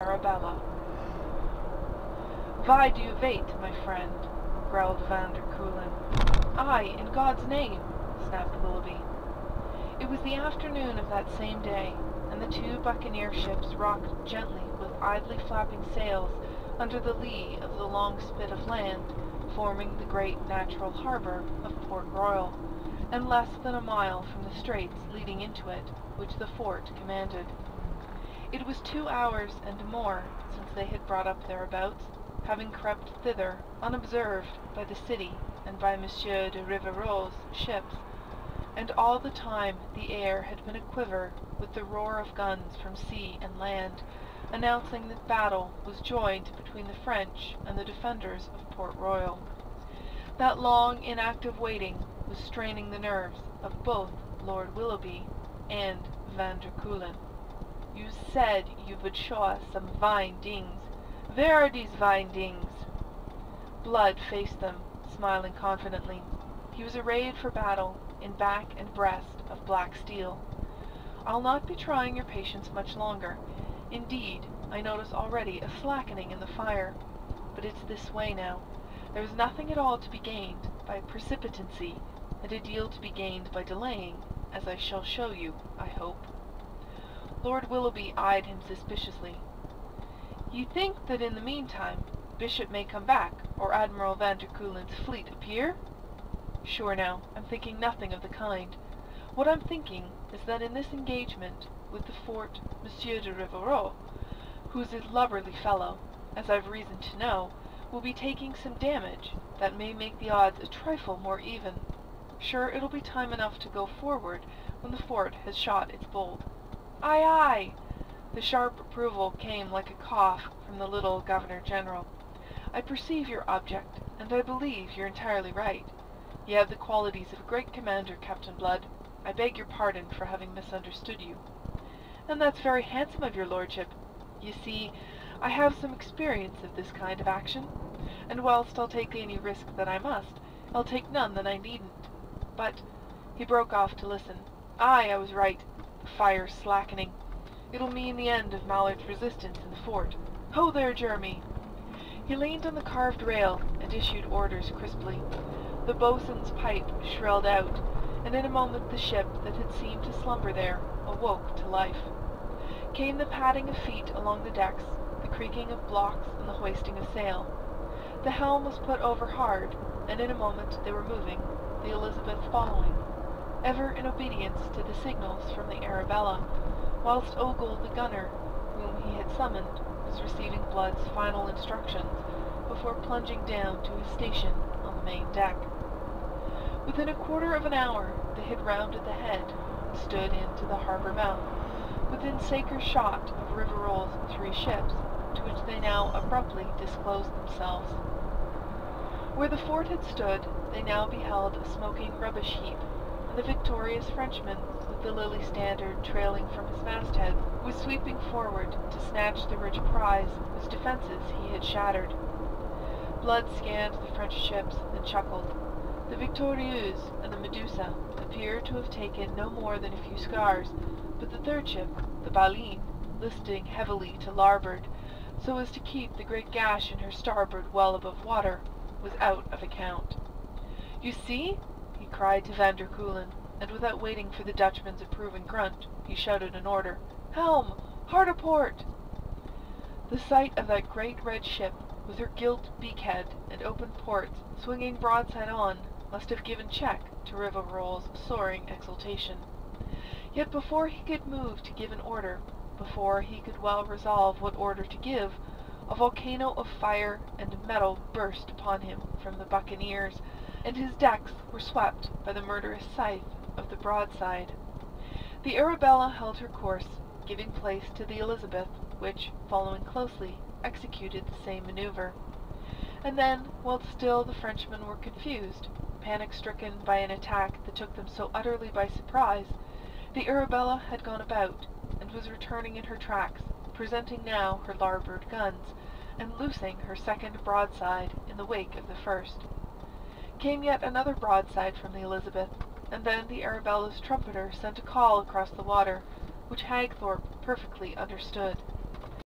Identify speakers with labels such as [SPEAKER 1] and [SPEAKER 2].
[SPEAKER 1] Arabella. "Why do you wait, my friend?" growled van der Kuylen. "Aye, in God's name!" snapped Willoughby. It was the afternoon of that same day, and the two buccaneer ships rocked gently with idly flapping sails under the lee of the long spit of land forming the great natural harbour of Port Royal, and less than a mile from the straits leading into it, which the fort commanded. It was 2 hours and more since they had brought up thereabouts, having crept thither unobserved by the city and by Monsieur de Rivarol's ships, and all the time the air had been aquiver with the roar of guns from sea and land, announcing that battle was joined between the French and the defenders of Port Royal. That long inactive waiting was straining the nerves of both Lord Willoughby and van der Kuylen. "You said you would show us some fine dings. Where are these fine dings?" Blood faced them, smiling confidently. He was arrayed for battle, in back and breast of black steel. "I'll not be trying your patience much longer. Indeed, I notice already a slackening in the fire. But it's this way now. There is nothing at all to be gained by precipitancy, and a deal to be gained by delaying, as I shall show you, I hope." Lord Willoughby eyed him suspiciously. "You think that in the meantime Bishop may come back, or Admiral van der Kuylen's fleet appear?" "Sure now, I'm thinking nothing of the kind. What I'm thinking is that in this engagement with the fort Monsieur de Rivarol, who's a lubberly fellow, as I've reason to know, will be taking some damage that may make the odds a trifle more even. Sure, it'll be time enough to go forward when the fort has shot its bolt." "Aye, aye!" The sharp approval came like a cough from the little Governor-General. "I perceive your object, and I believe you're entirely right. You have the qualities of a great commander, Captain Blood. I beg your pardon for having misunderstood you." "And that's very handsome of your lordship. You see, I have some experience of this kind of action, and whilst I'll take any risk that I must, I'll take none that I needn't. But—" He broke off to listen. "Aye, I was right. The fire's slackening. It'll mean the end of Mallard's resistance in the fort. Ho there, Jeremy!" He leaned on the carved rail and issued orders crisply. The boatswain's pipe shrilled out, and in a moment the ship that had seemed to slumber there awoke to life. Came the padding of feet along the decks, the creaking of blocks and the hoisting of sail. The helm was put over hard, and in a moment they were moving, the Elizabeth following, ever in obedience to the signals from the Arabella, whilst Ogle the gunner, whom he had summoned, was receiving Blood's final instructions before plunging down to his station on the main deck. Within a quarter of an hour they had rounded the head and stood into the harbour mouth, within saker shot of Rivarol's 3 ships, to which they now abruptly disclosed themselves. Where the fort had stood, they now beheld a smoking rubbish heap, and the victorious Frenchman, with the lily standard trailing from his masthead, was sweeping forward to snatch the rich prize whose defences he had shattered. Blood scanned the French ships and chuckled. The Victorieuse and the Medusa appeared to have taken no more than a few scars, but the third ship, the Baleine, listing heavily to larboard, so as to keep the great gash in her starboard well above water, was out of account. "You see?" he cried to van der Kuylen, and without waiting for the Dutchman's approving grunt, he shouted an order. "Helm! Hard a port!" The sight of that great red ship, with her gilt beakhead and open ports swinging broadside on, must have given check to Rivarol's soaring exultation. Yet before he could move to give an order, before he could well resolve what order to give, a volcano of fire and metal burst upon him from the buccaneers, and his decks were swept by the murderous scythe of the broadside. The Arabella held her course, giving place to the Elizabeth, which, following closely, executed the same maneuver. And then, whilst still the Frenchmen were confused, panic-stricken by an attack that took them so utterly by surprise, the Arabella had gone about, and was returning in her tracks, presenting now her larboard guns, and loosing her second broadside in the wake of the first. Came yet another broadside from the Elizabeth, and then the Arabella's trumpeter sent a call across the water, which Hagthorpe perfectly understood.